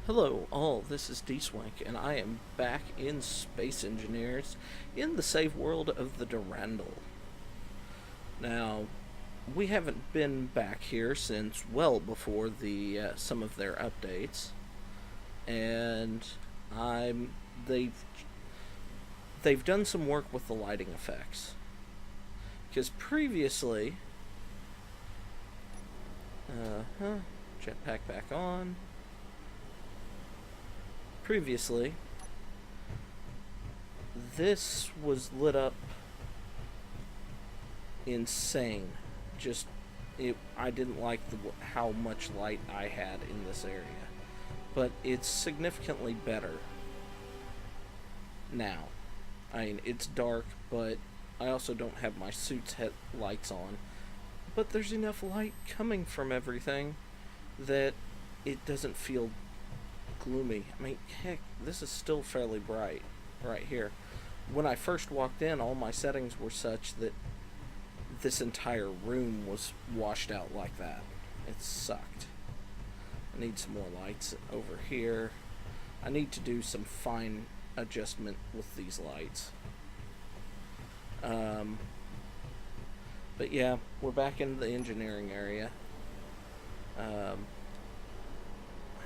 Hello all, this is Dswank, and I am back in Space Engineers in the save world of the Durandal. Now, we haven't been back here since well before the some of their updates, and I'm they've they've done some work with the lighting effects. Because previously, jetpack back on. Previously, this was lit up insane. Just I didn't like how much light I had in this area, but it's significantly better now. I mean, it's dark, but I also don't have my suit's lights on. But there's enough light coming from everything that it doesn't feel gloomy. I mean, heck, this is still fairly bright right here. When I first walked in, all my settings were such that this entire room was washed out like that. It sucked. I need some more lights over here. I need to do some fine adjustment with these lights. But yeah, we're back in the engineering area.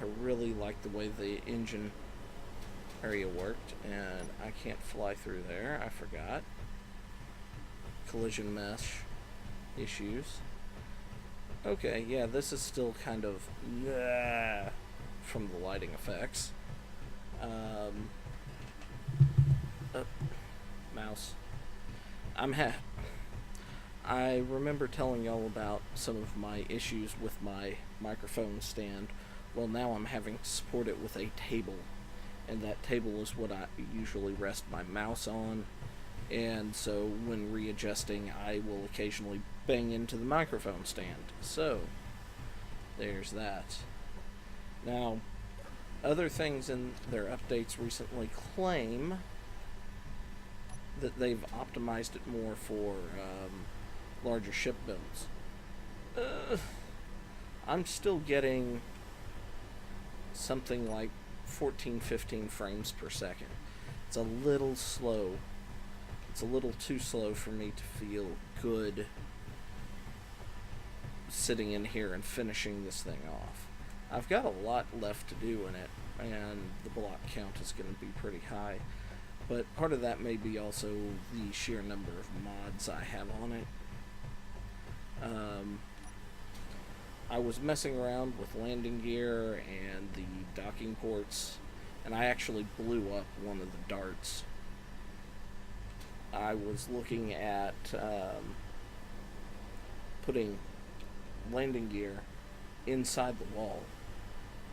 I really like the way the engine area worked, and I can't fly through there. I forgot. Collision mesh issues. Okay, yeah, this is still kind of from the lighting effects. Mouse. I remember telling y'all about some of my issues with my microphone stand. Well, now I'm having to support it with a table, and that table is what I usually rest my mouse on, and so when readjusting I will occasionally bang into the microphone stand. So there's that. Now, other things in their updates recently claim that they've optimized it more for larger ship builds. I'm still getting something like 14-15 frames per second. It's a little slow. It's a little too slow for me to feel good sitting in here and finishing this thing off. I've got a lot left to do in it, and the block count is going to be pretty high. But part of that may be also the sheer number of mods I have on it. I was messing around with landing gear and the docking ports, and I actually blew up one of the darts. I was looking at putting landing gear inside the wall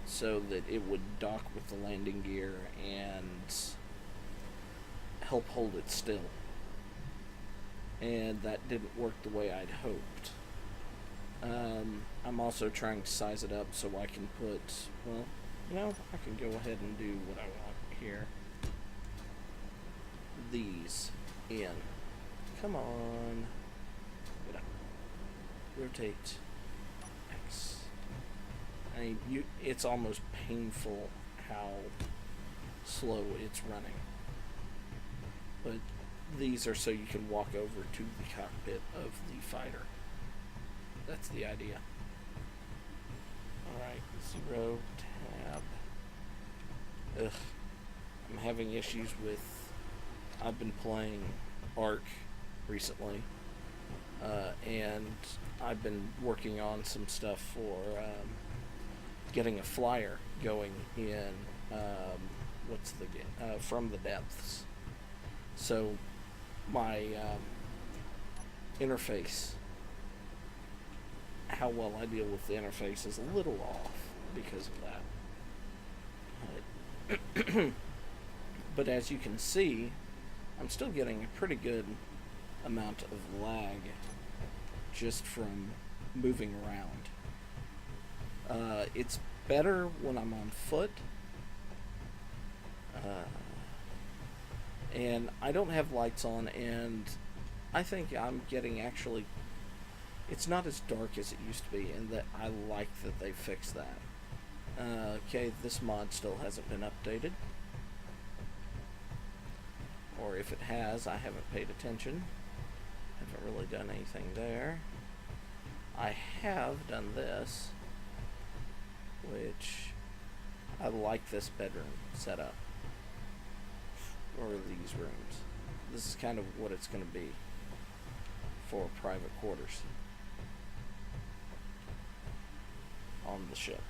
so that it would dock with the landing gear and help hold it still. And that didn't work the way I'd hoped. I'm also trying to size it up so I can put, well, I can go ahead and do what I want here. These in. Come on. Get up. Rotate. X. It's almost painful how slow it's running. But these are so you can walk over to the cockpit of the fighter. That's the idea. Alright, 0, tab. Ugh. I'm having issues with... I've been playing Ark recently. And I've been working on some stuff for getting a flyer going in... From the Depths. So, my interface... how well I deal with the interface is a little off because of that. But as you can see, I'm still getting a pretty good amount of lag just from moving around. It's better when I'm on foot. And I don't have lights on, and I think I'm getting actually... It's not as dark as it used to be, and that I like that they fixed that. Okay, this mod still hasn't been updated. Or if it has, I haven't paid attention. Haven't really done anything there. I have done this, which I like this bedroom setup, or these rooms. This is kind of what it's going to be for private quarters on the ship.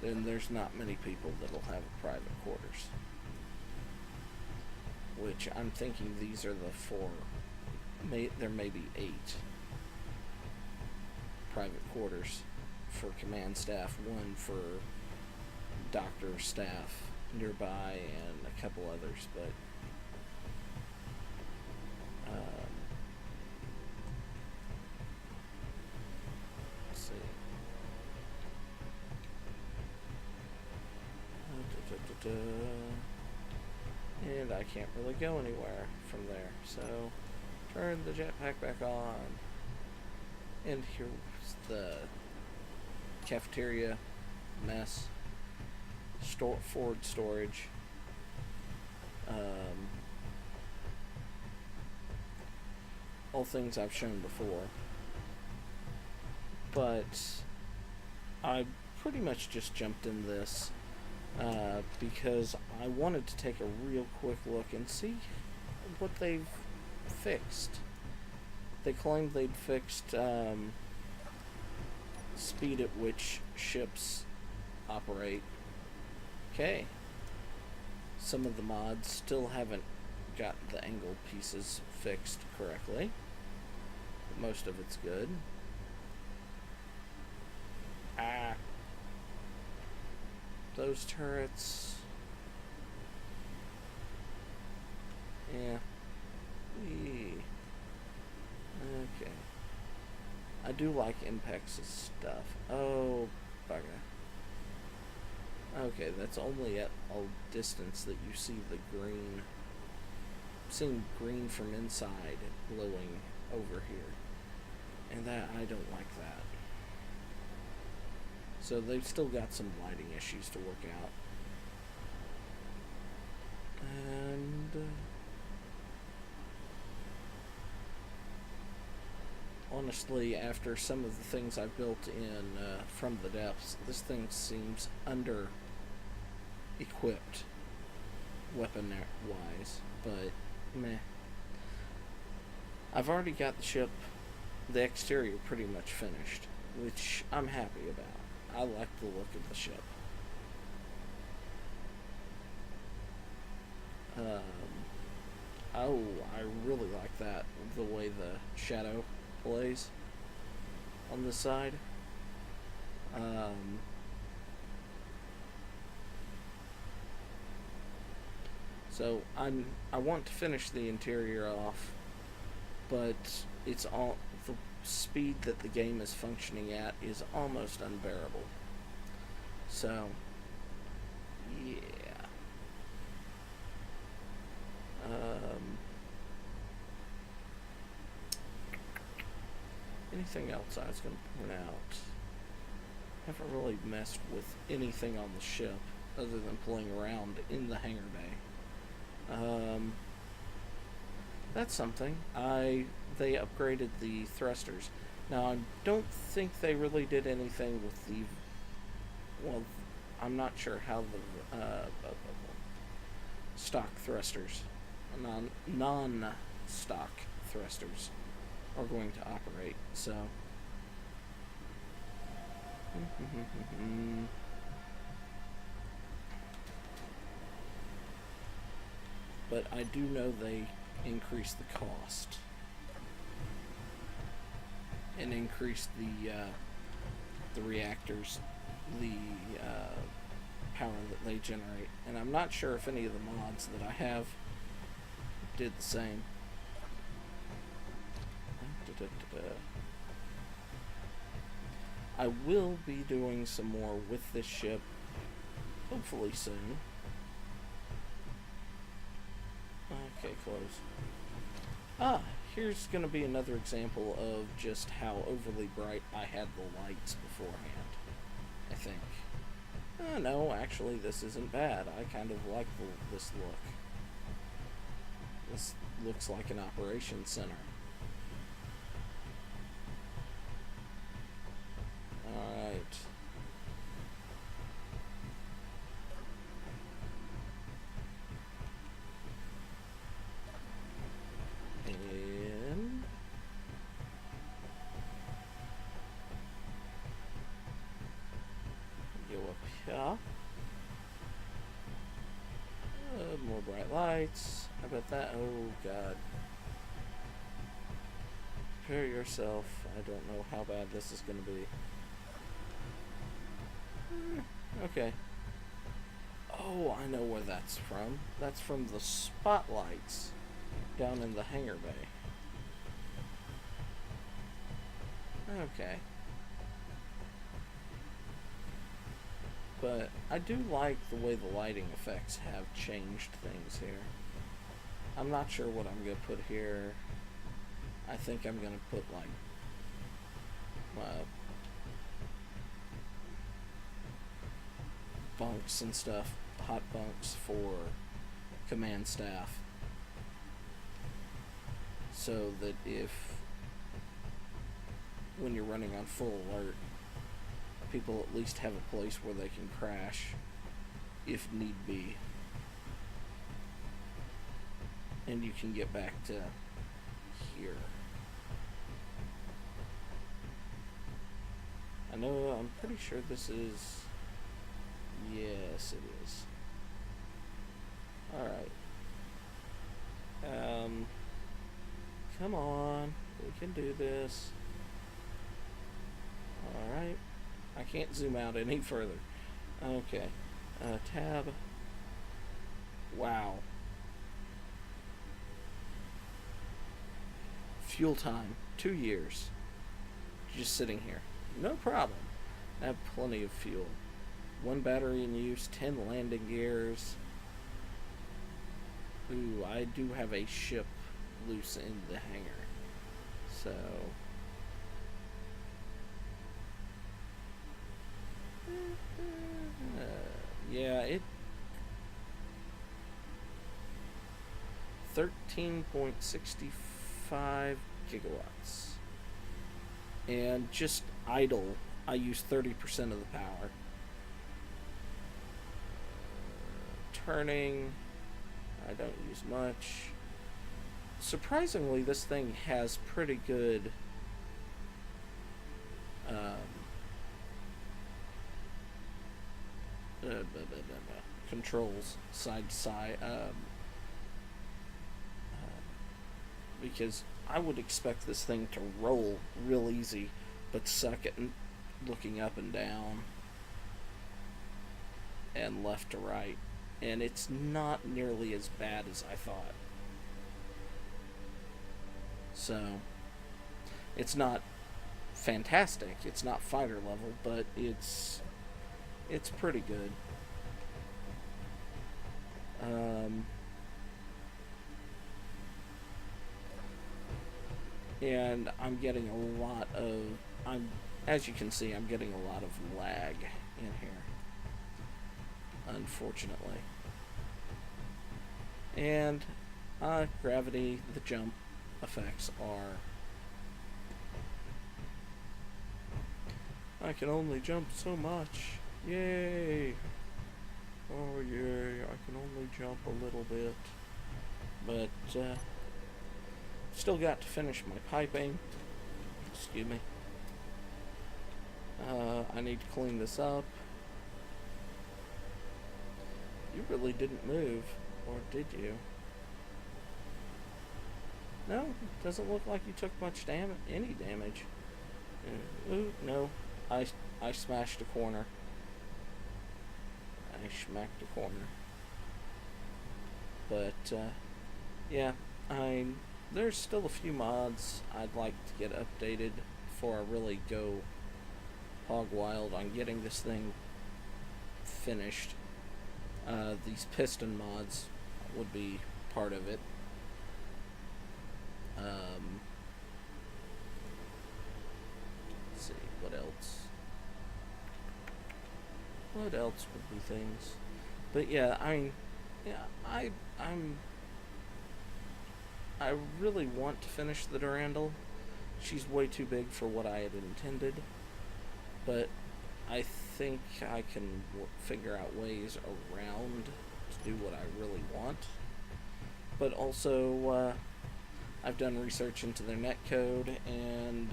Then there's not many people that'll have private quarters, which I'm thinking these are the 4. There may be 8 private quarters for command staff, 1 for doctor staff nearby, and a couple others, but let's see. And I can't really go anywhere from there, so turn the jetpack back on. And here's the cafeteria mess. Forward storage. All things I've shown before. But I pretty much just jumped in this because I wanted to take a real quick look and see what they've fixed. They claimed they'd fixed speed at which ships operate. Okay. Some of the mods still haven't got the angle pieces fixed correctly. But most of it's good. Those turrets. Yeah. Okay. I do like Impex's stuff. Oh, bugger. Okay, that's only at a distance that you see the green. I'm seeing green from inside glowing over here. And that, I don't like that. So they've still got some lighting issues to work out. And honestly, after some of the things I built in From the Depths, this thing seems under equipped weapon wise, but meh. I've already got the ship, the exterior pretty much finished, which I'm happy about. I like the look of the ship. Oh, I really like that, the way the shadow plays on this side. So I want to finish the interior off, but it's all the speed that the game is functioning at is almost unbearable. So yeah. Anything else I was going to point out? Haven't really messed with anything on the ship other than pulling around in the hangar bay. That's something. They upgraded the thrusters. Now, I don't think they really did anything with the... Well, I'm not sure how the stock thrusters, non-stock thrusters are going to operate, so... But I do know they increase the cost and increase the reactors, the power that they generate, and I'm not sure if any of the mods that I have did the same. I will be doing some more with this ship, hopefully soon. Okay, close. Here's going to be another example of just how overly bright I had the lights beforehand, I think. No, actually, this isn't bad. I kind of like this look. This looks like an operations center. Alright. And go up here. More bright lights. How about that? Oh, God. Prepare yourself. I don't know how bad this is going to be. Okay. Oh, I know where that's from. That's from the spotlights down in the hangar bay. Okay. But I do like the way the lighting effects have changed things here. I'm not sure what I'm going to put here. I think I'm going to put like bunks and stuff, hot bunks for command staff, so that if when you're running on full alert, people at least have a place where they can crash if need be, and you can get back to here. I know, I'm pretty sure this is... Yes, it is. Alright. Come on. We can do this. Alright. I can't zoom out any further. Okay. Tab. Wow. Fuel time. 2 years. Just sitting here. No problem. I have plenty of fuel. 1 battery in use, 10 landing gears. Ooh, I do have a ship loose in the hangar. So... yeah, it... 13.65 gigawatts. And just idle, I use 30% of the power. Turning, I don't use much. Surprisingly, this thing has pretty good controls side to side, because I would expect this thing to roll real easy, but suck at looking up and down and left to right, and it's not nearly as bad as I thought. So it's not fantastic, it's not fighter level, but it's pretty good. And I'm getting a lot of, as you can see, I'm getting a lot of lag in here, unfortunately. And gravity, the jump effects are, I can only jump so much. Yay! Oh yay, I can only jump a little bit. But, still got to finish my piping. Excuse me. I need to clean this up. You really didn't move, or did you? No, it doesn't look like you took much any damage. Ooh, no. I smashed a corner. I smacked a corner. But, yeah, there's still a few mods I'd like to get updated before I really go hog wild on getting this thing finished. These piston mods would be part of it. Let's see, what else? What else would be things? But yeah, I mean, yeah, I'm I really want to finish the Durandal. She's way too big for what I had intended, but I think I can figure out ways around to do what I really want. But also, I've done research into their netcode, and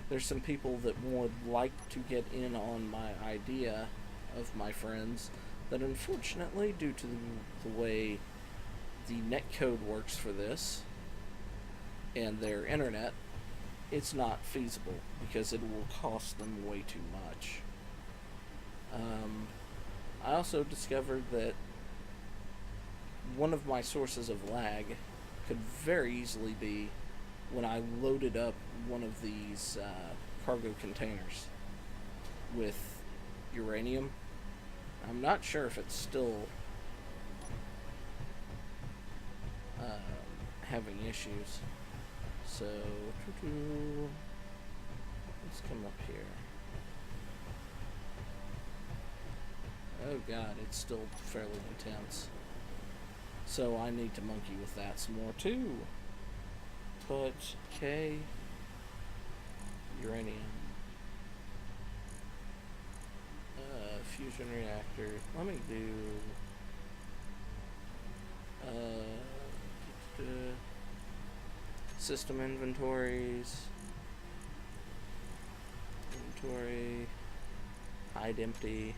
there's some people that would like to get in on my idea of my friends that unfortunately, due to the way the netcode works for this and their internet, it's not feasible because it will cost them way too much. I also discovered that one of my sources of lag could very easily be when I loaded up one of these cargo containers with uranium. I'm not sure if it's still having issues. So, let's come up here. Oh god, it's still fairly intense. So I need to monkey with that some more too. But, K, uranium. Fusion reactor. Let me do system inventories. Inventory. Hide empty.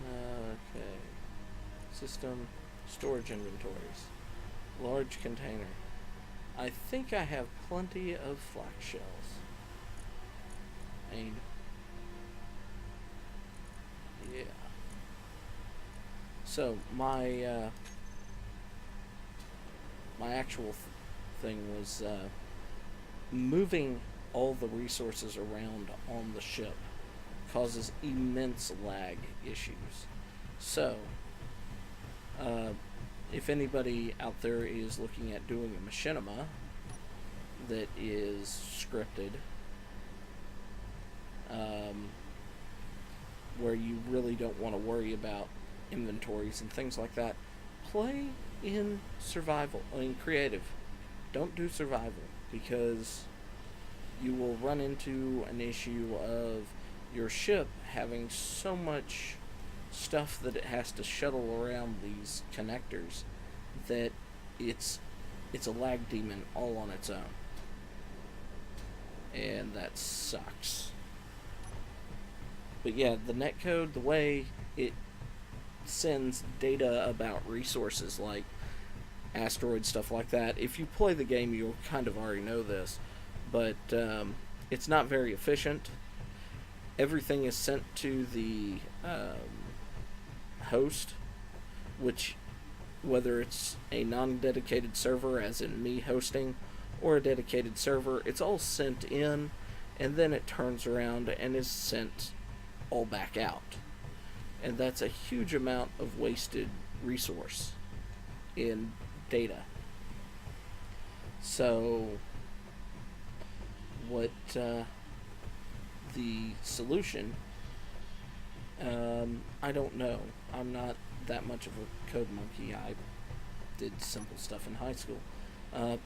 Okay. System. Storage inventories. Large container. I think I have plenty of flak shells. I mean, yeah. So my my actual thing was moving all the resources around on the ship causes immense lag issues. So if anybody out there is looking at doing a machinima that is scripted, where you really don't want to worry about inventories and things like that, play in survival, creative. Don't do survival, because you will run into an issue of your ship having so much stuff that it has to shuttle around these connectors that it's a lag demon all on its own. And that sucks. But yeah, the netcode, the way it sends data about resources like asteroids, stuff like that, if you play the game, you'll kind of already know this, but it's not very efficient. Everything is sent to the host, which, whether it's a non-dedicated server, as in me hosting, or a dedicated server, it's all sent in, and then it turns around and is sent all back out. And that's a huge amount of wasted resource in data. So what the solution, I don't know. I'm not that much of a code monkey. I did simple stuff in high school.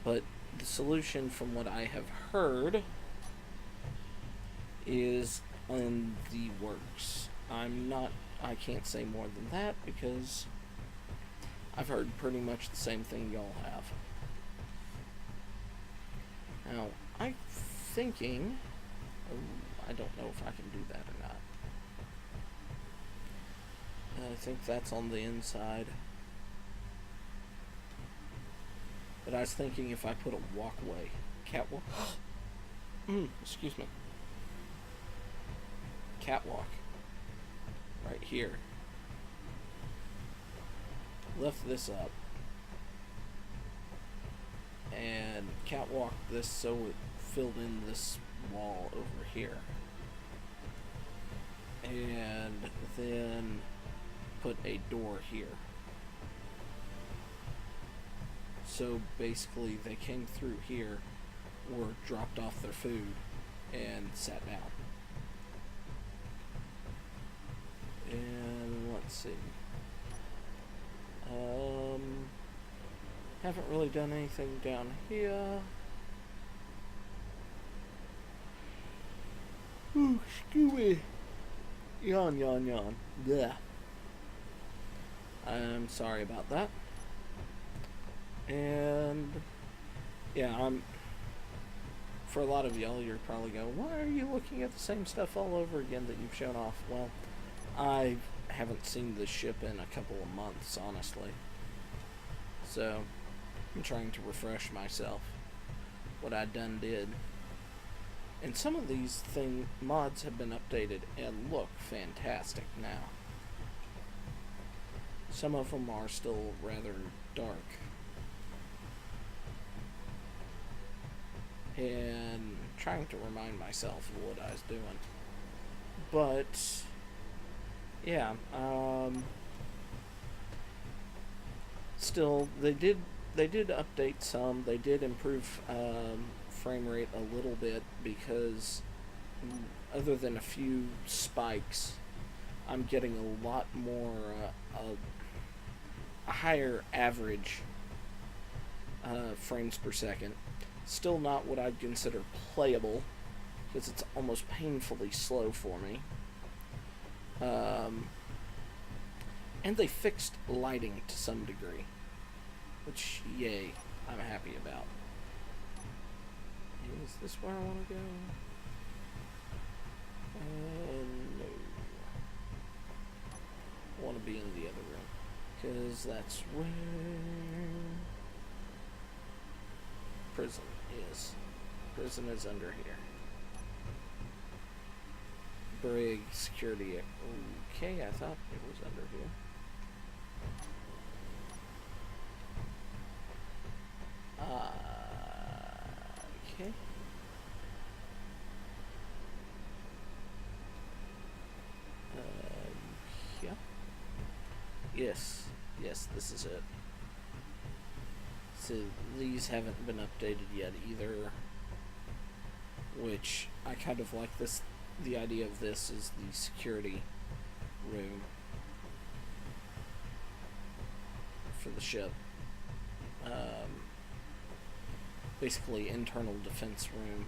But the solution, from what I have heard, is in the works. I can't say more than that because I've heard pretty much the same thing y'all have. Now, I'm thinking, I don't know if I can do that or not. I think that's on the inside. But I was thinking if I put a walkway, catwalk, excuse me, catwalk right here, lift this up and catwalk this so it filled in this wall over here, and then put a door here. So basically they came through here or dropped off their food and sat down. see. Haven't really done anything down here. Ooh, excuse me. Yawn, yawn, yawn. Yeah. I'm sorry about that. And yeah, for a lot of y'all, you're probably going, why are you looking at the same stuff all over again that you've shown off? Well, I haven't seen this ship in a couple of months, honestly. So, I'm trying to refresh myself what I done did. And some of these mods have been updated and look fantastic now. Some of them are still rather dark. And trying to remind myself of what I was doing. But yeah, still they did update some. They did improve frame rate a little bit because other than a few spikes, I'm getting a lot more a higher average frames per second. Still not what I'd consider playable, because it's almost painfully slow for me. And they fixed lighting to some degree, which, yay, I'm happy about. Is this where I want to go? No. I want to be in the other room, because that's where prison is. Prison is under here. Brig security. Okay, I thought it was under here. Okay. Yeah. Yes, this is it. So these haven't been updated yet either, which I kind of like this. The idea of this is the security room for the ship. Basically internal defense room.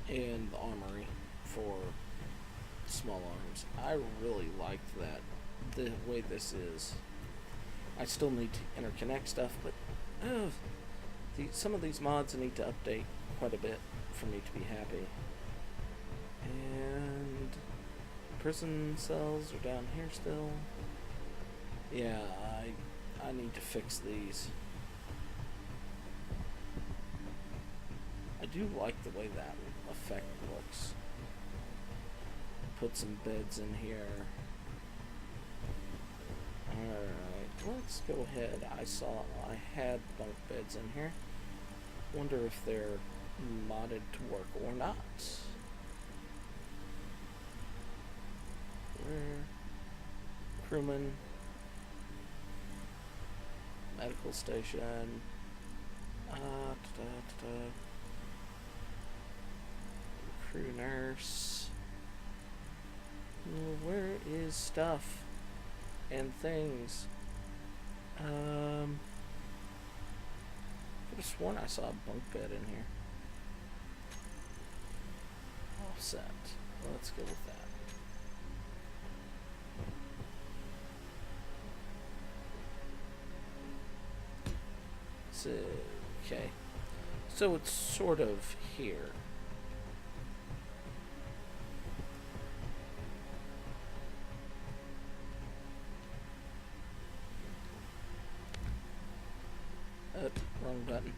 And the armory for small arms. I really liked that, the way this is. I still need to interconnect stuff, but some of these mods need to update quite a bit for me to be happy. And prison cells are down here still. Yeah, I need to fix these. I do like the way that effect looks. Put some beds in here. Alright, let's go ahead. I had bunk beds in here. Wonder if they're modded to work or not. Where? Crewman. Medical station. Crew nurse. Where is stuff and things? Could have sworn I saw a bunk bed in here. Offset. Let's go with that. So, okay. So it's sort of here. Wrong button.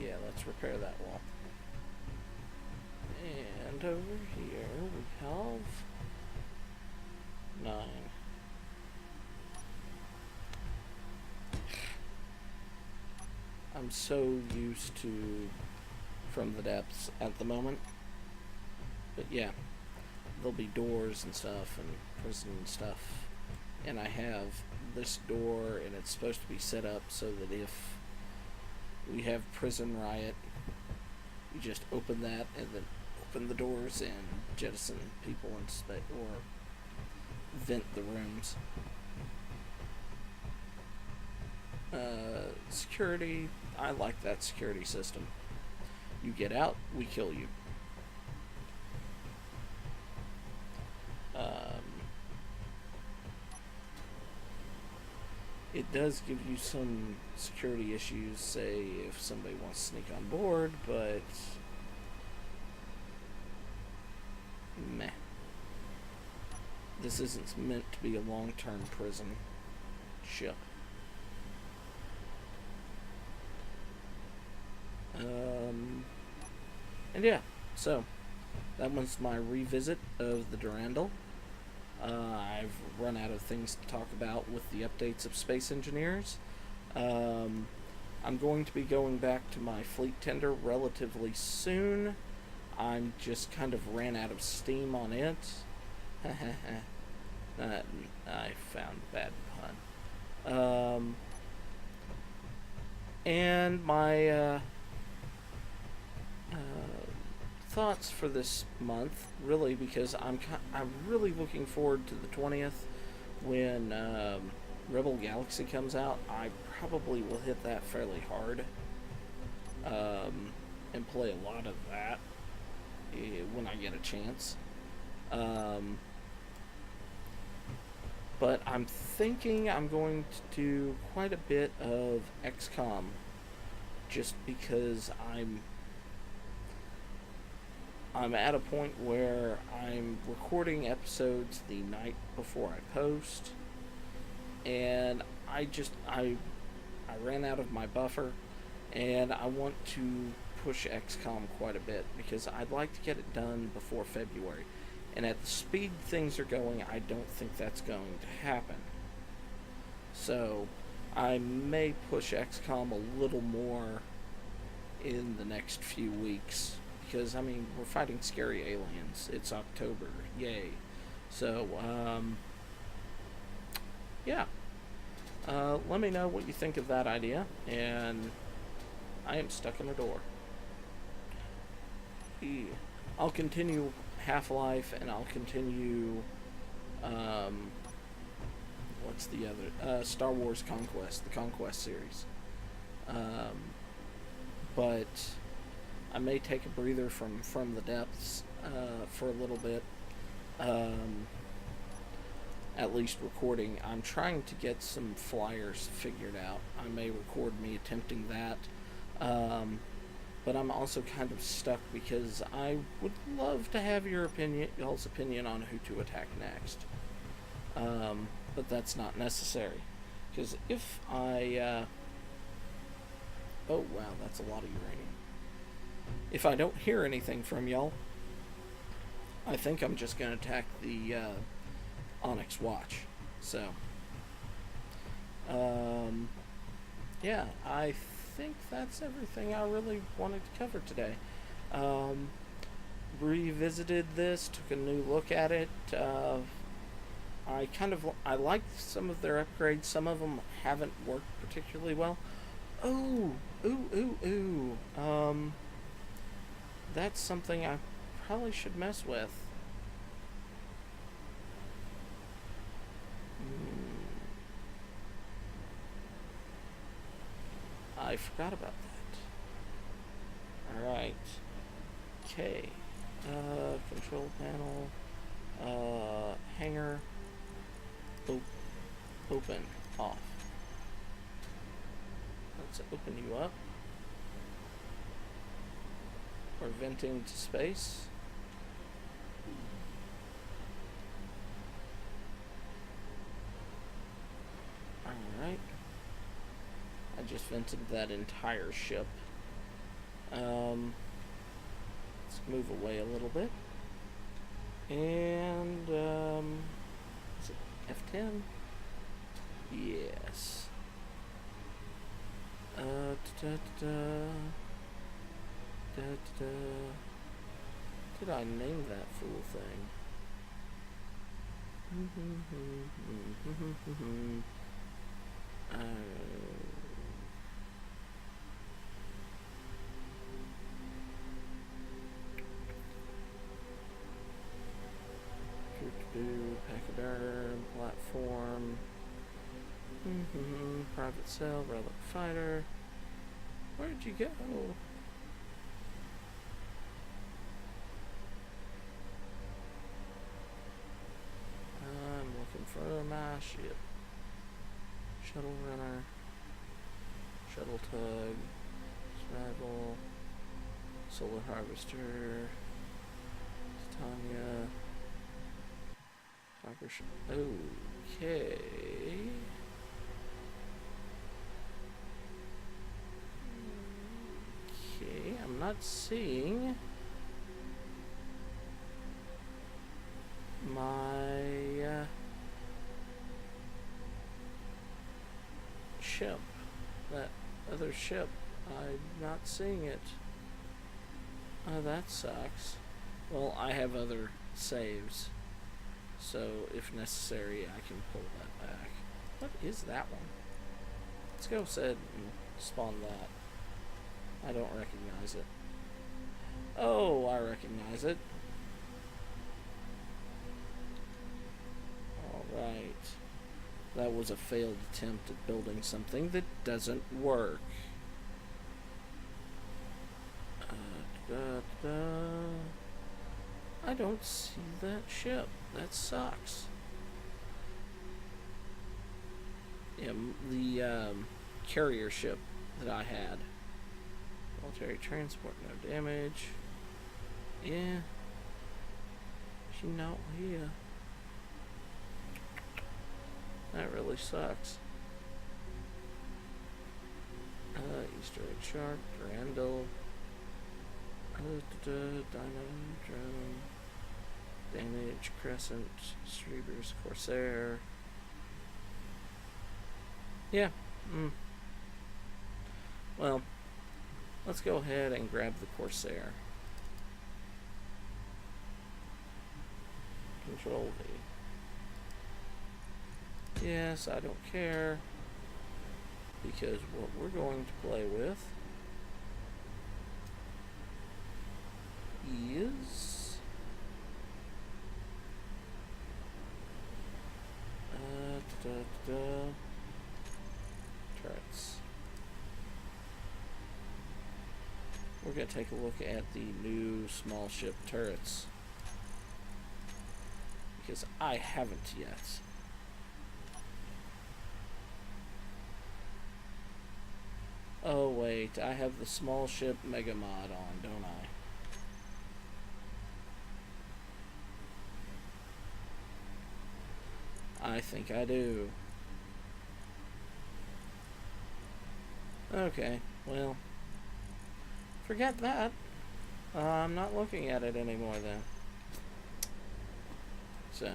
Yeah, let's repair that wall. And over here we have 9. I'm so used to From the Depths at the moment. But yeah, there'll be doors and stuff and prison and stuff. And I have this door, and it's supposed to be set up so that if, we have Prison Riot. You just open that and then open the doors and jettison people in space, or vent the rooms. Security, I like that security system. You get out, we kill you. It does give you some security issues, say if somebody wants to sneak on board, but meh. This isn't meant to be a long-term prison ship. And yeah, so that was my revisit of the Durandal. I've run out of things to talk about with the updates of Space Engineers. I'm going to be going back to my fleet tender relatively soon. I'm just kind of ran out of steam on it. I found a bad pun. And my thoughts for this month, really, because I'm really looking forward to the 20th when Rebel Galaxy comes out. I probably will hit that fairly hard and play a lot of that when I get a chance. But I'm thinking I'm going to do quite a bit of XCOM just because I'm at a point where I'm recording episodes the night before I post, and I ran out of my buffer, and I want to push XCOM quite a bit because I'd like to get it done before February. And at the speed things are going, I don't think that's going to happen. So I may push XCOM a little more in the next few weeks. Because, I mean, we're fighting scary aliens. It's October. Yay. So, yeah. Let me know what you think of that idea. And I am stuck in a door. I'll continue Half-Life, and I'll continue, what's the other? Star Wars Conquest, the Conquest series. But I may take a breather from the depths for a little bit. At least recording. I'm trying to get some flyers figured out. I may record me attempting that. But I'm also kind of stuck because I would love to have y'all's opinion on who to attack next. But that's not necessary. Because if I... oh wow, that's a lot of uranium. If I don't hear anything from y'all, I think I'm just going to attack the Onyx Watch. So, yeah, I think that's everything I really wanted to cover today. Revisited this, took a new look at it. I liked some of their upgrades. Some of them haven't worked particularly well. That's something I probably should mess with. I forgot about that. Alright. Okay. Control panel. Hanger. Open. Off. Let's open you up. We're venting to space. Alright. I just vented that entire ship. Let's move away a little bit. And, is it F10? Yes. Did I name that fool thing? Cell, relic fighter. Where'd you go? I'm looking for my ship. Shuttle runner. Shuttle tug. Survival. Solar harvester. Titania. Okay. Okay, I'm not seeing my ship. That other ship. I'm not seeing it. Oh, that sucks. Well, I have other saves, so if necessary, I can pull that back. What is that one? Let's go ahead and spawn that. I don't recognize it. Oh, I recognize it. Alright. That was a failed attempt at building something that doesn't work. I don't see that ship. That sucks. Yeah, the carrier ship that I had. Military transport, no damage. Yeah. She not here. That really sucks. Easter egg shark, Durandal. Dino drone. Damage, Crescent, Streebers, Corsair. Yeah. Well, let's go ahead and grab the Corsair. Control V. Yes, I don't care. Because what we're going to play with is turrets. We're going to take a look at the new small ship turrets, because I haven't yet. Oh wait, I have the small ship mega mod on, don't I? I think I do. Okay, well, forget that. I'm not looking at it anymore then. So,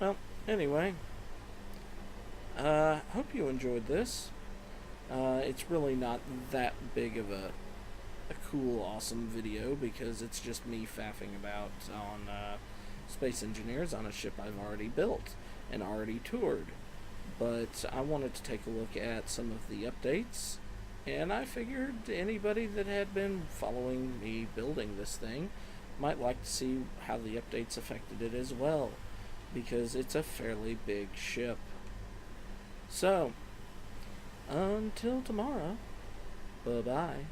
well, anyway, hope you enjoyed this. It's really not that big of a cool, awesome video, because it's just me faffing about on Space Engineers on a ship I've already built and already toured. But I wanted to take a look at some of the updates, and I figured anybody that had been following me building this thing might like to see how the updates affected it as well, because it's a fairly big ship. So, until tomorrow, bye-bye.